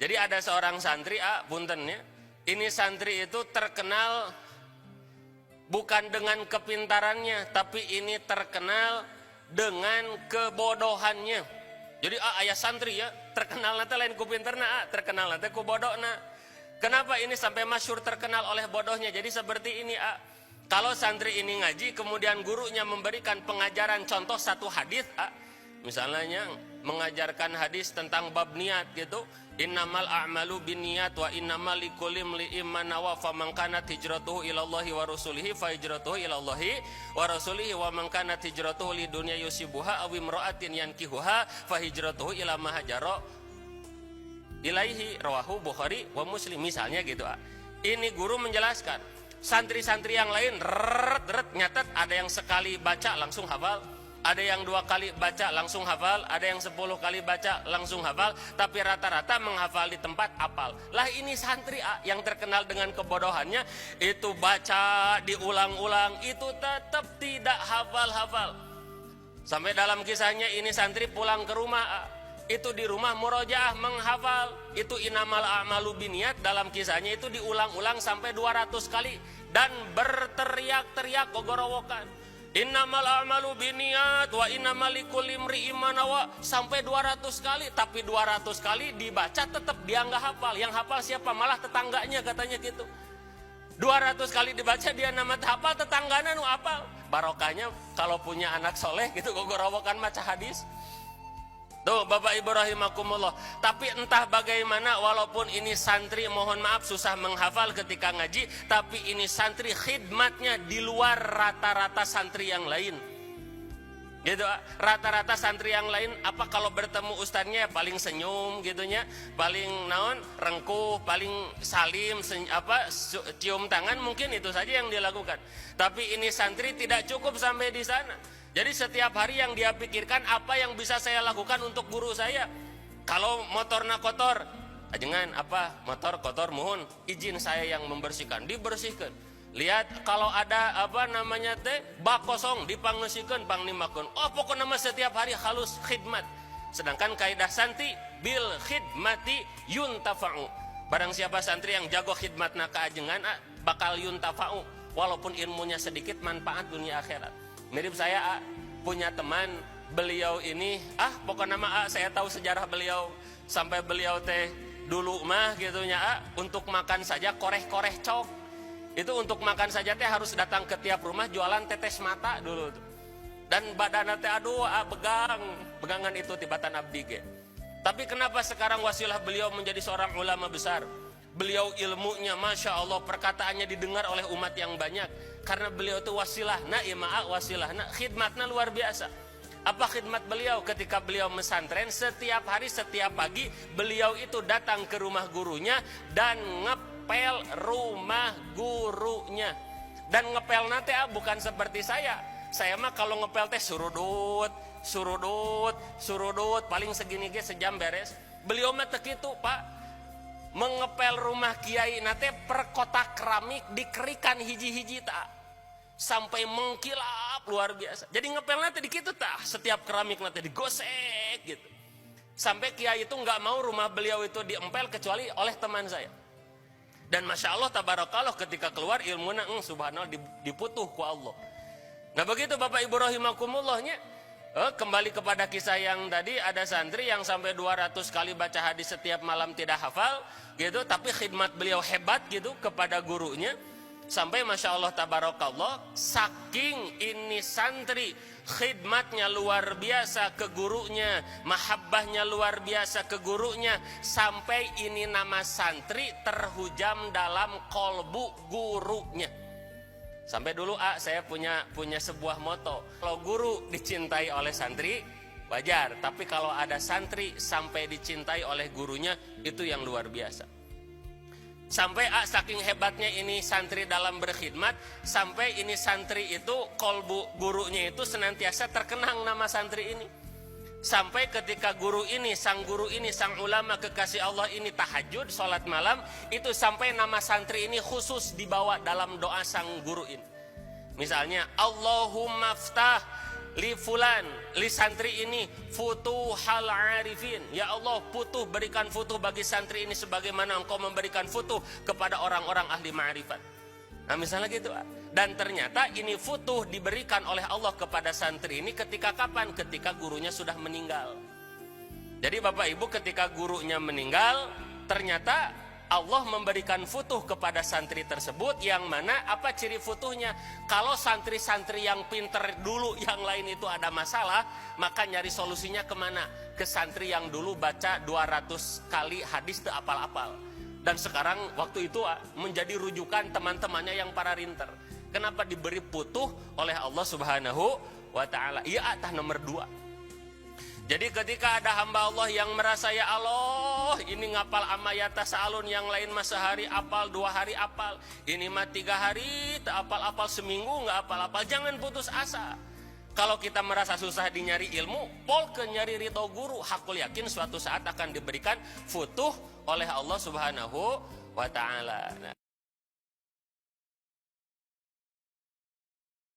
Jadi ada seorang santri, punten ya, ini santri itu terkenal bukan dengan kepintarannya, tapi ini terkenal dengan kebodohannya. Jadi ayah santri ya, terkenal nanti lain ku pinterna, terkenal nanti ku bodohna. Kenapa ini sampai masyhur terkenal oleh bodohnya? Jadi seperti ini, kalau santri ini ngaji, kemudian gurunya memberikan pengajaran contoh satu hadis, misalnya mengajarkan hadis tentang bab niat gitu, innamal a'malu binniyat wa innamal likulli imri'in ma nawa faman kanat hijratuhu ilallahi wa rasulihi fa hijratuhu ilallahi wa rasulihi wa man kanat hijratuhu lidunya yusibuha aw imra'atin yankihuha fa hijratuhu ila ma hajara ilaihi, rawahu Bukhari wa Muslim, misalnya gitu. Ini guru menjelaskan, santri-santri yang lain nyatet, ada yang sekali baca langsung hafal, ada yang 2 kali baca langsung hafal, ada yang 10 kali baca langsung hafal, tapi rata-rata menghafal di tempat hafal. Lah ini santri yang terkenal dengan kebodohannya, itu baca diulang-ulang, itu tetap tidak hafal-hafal. Sampai dalam kisahnya ini santri pulang ke rumah, itu di rumah murojaah menghafal, itu innamal a'malu binniyat, dalam kisahnya itu diulang-ulang sampai 200 kali dan berteriak-teriak gogorowokan, innamal a'malu binniyat wa innamal likulli imri'in ma nawa, sampai 200 kali. Tapi 200 kali dibaca tetap dia nggak hafal. Yang hafal siapa? Malah tetangganya, katanya gitu. 200 kali dibaca dia nama hafal, tetangganya nu hafal. Barokahnya kalau punya anak soleh gitu gogorowokan maca hadis. Tuh Bapak Ibu rahimakumullah. Tapi entah bagaimana, walaupun ini santri mohon maaf susah menghafal ketika ngaji, tapi ini santri khidmatnya di luar rata-rata santri yang lain. Gitu, rata-rata santri yang lain apa kalau bertemu ustadznya paling senyum gitunya, paling naon rengkuh, paling salim, cium tangan, mungkin itu saja yang dilakukan. Tapi ini santri tidak cukup sampai di sana. Jadi setiap hari yang dia pikirkan, apa yang bisa saya lakukan untuk guru saya. Kalau motornya kotor, jangan motor kotor, mohon izin saya yang membersihkan, dibersihkan. Lihat kalau ada bak kosong, dipangnesikeun, pangnimakeun. Oh pokoknya setiap hari halus khidmat. Sedangkan kaidah santri bil khidmati yuntafa'u. Barang siapa santri yang jago khidmatna kaajengan, bakal yuntafa'u. Walaupun ilmunya sedikit, manfaat dunia akhirat. Mirip saya punya teman, beliau ini pokoknya saya tahu sejarah beliau, sampai beliau teh dulu mah gitunya untuk makan saja koreh-koreh cok. Itu untuk makan saja teh harus datang ke tiap rumah jualan tetes mata dulu tuh. Dan badannya teh begangan itu tibatan abdi ge. Tapi kenapa sekarang wasilah beliau menjadi seorang ulama besar? Beliau ilmunya Masya Allah, perkataannya didengar oleh umat yang banyak. Karena beliau itu wasilahna, wasilahna, khidmatnya luar biasa. Apa khidmat beliau? Ketika beliau mesantren, setiap hari, setiap pagi, beliau itu datang ke rumah gurunya dan ngepel rumah gurunya. Dan ngepel nanti bukan seperti saya. Saya mah kalau ngepel teh surudut, paling segini sejam beres. Beliau mah teu kitu, Pak. Mengepel rumah kiai nate per kotak keramik dikerikan hiji-hiji sampai mengkilap luar biasa. Jadi ngepel nate dikitu setiap keramik nate digosek gitu. Sampai kiai itu nggak mau rumah beliau itu diempel kecuali oleh teman saya. Dan masya Allah tabarakallah ketika keluar ilmunya subhanallah diputuh ku Allah. Nah begitu Bapak Ibu rahimakumullah. Kembali kepada kisah yang tadi, ada santri yang sampai 200 kali baca hadis setiap malam tidak hafal gitu, tapi khidmat beliau hebat gitu kepada gurunya, sampai masya Allah tabarakallah, saking ini santri khidmatnya luar biasa ke gurunya, mahabbahnya luar biasa ke gurunya, sampai ini nama santri terhujam dalam kolbu gurunya. Sampai dulu saya punya sebuah moto, kalau guru dicintai oleh santri wajar, tapi kalau ada santri sampai dicintai oleh gurunya, itu yang luar biasa. Sampai saking hebatnya ini santri dalam berkhidmat, sampai ini santri itu kolbu gurunya itu senantiasa terkenang nama santri ini. Sampai ketika guru ini, sang ulama kekasih Allah ini tahajud, sholat malam, itu sampai nama santri ini khusus dibawa dalam doa sang guru ini. Misalnya, Allahumma ftah li fulan, li santri ini futuhal arifin. Ya Allah, futuh, berikan futuh bagi santri ini sebagaimana engkau memberikan futuh kepada orang-orang ahli ma'rifat. Nah misalnya gitu. Dan ternyata ini futuh diberikan oleh Allah kepada santri ini ketika kapan? Ketika gurunya sudah meninggal. Jadi Bapak Ibu, ketika gurunya meninggal, ternyata Allah memberikan futuh kepada santri tersebut, yang mana apa ciri futuhnya? Kalau santri-santri yang pinter dulu yang lain itu ada masalah, maka nyari solusinya kemana? Ke santri yang dulu baca 200 kali hadis teu apal-apal. Dan sekarang waktu itu menjadi rujukan teman-temannya yang para rinter. Kenapa diberi futuh oleh Allah Subhanahu wa ta'ala? Iya, tah nomor 2. Jadi ketika ada hamba Allah yang merasa, ya Allah, ini ngapal amayata sa'alun, yang lain mah sehari apal, 2 hari apal, ini mah 3 hari tak apal-apal, seminggu nggak apal-apal. Jangan putus asa. Kalau kita merasa susah di nyari ilmu, pol ke nyari ridho guru. Hakul yakin suatu saat akan diberikan futuh oleh Allah Subhanahu wa ta'ala.